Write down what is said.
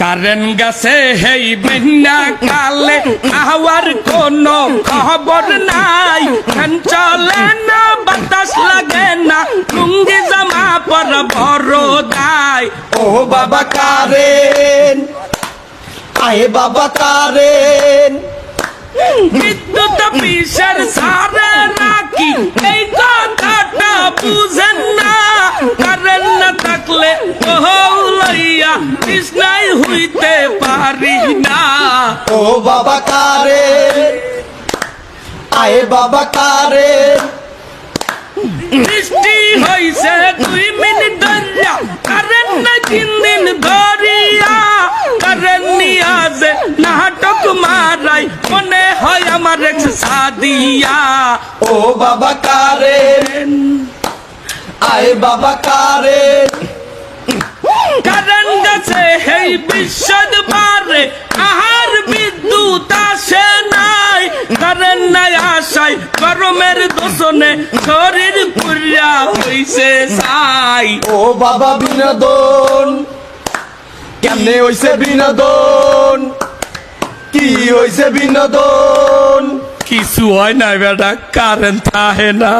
current গেছে হেই বন্যা কালে আওয়ার কোনো খবর নাই ফ্যান চলে না বাতাস লাগে না লুঙ্গি জামা পর বড় দায় ও বাবা কারেন আয়ে বাবা কারেন বিদ্যুৎ অফিসের সারে নাকি এই কথাটা বুঝেন না কারেন্ট না থাকলে লইয়া কৃষ্ণাই হইতে পারি না ও বাবা কারেন আয়ে বাবা কারেন বৃষ্টি হইছে 2 মিনিট ধরিয়া কারেন্ট না 3 দিন ধরিয়া কারেন্ট নিয়া যে নাটক মারাই মনে হয় আমার এক্স সাদিয়া ও বাবা কারেন আয়ে বাবা কারেন কারেন্ট গেছে হেই বিশ্বদ পারে আহার বিদ্যুৎ আসে নাই কারেন্ট নাই আসাই গরমের দোষণে শরীর পুরিয়া হইছে ছাই ও বাবা বিনোদন কেমনে হইছে বিনোদন কি হইছে বিনোদন কিছু হয় না বেটা কারেন্ট থাকে না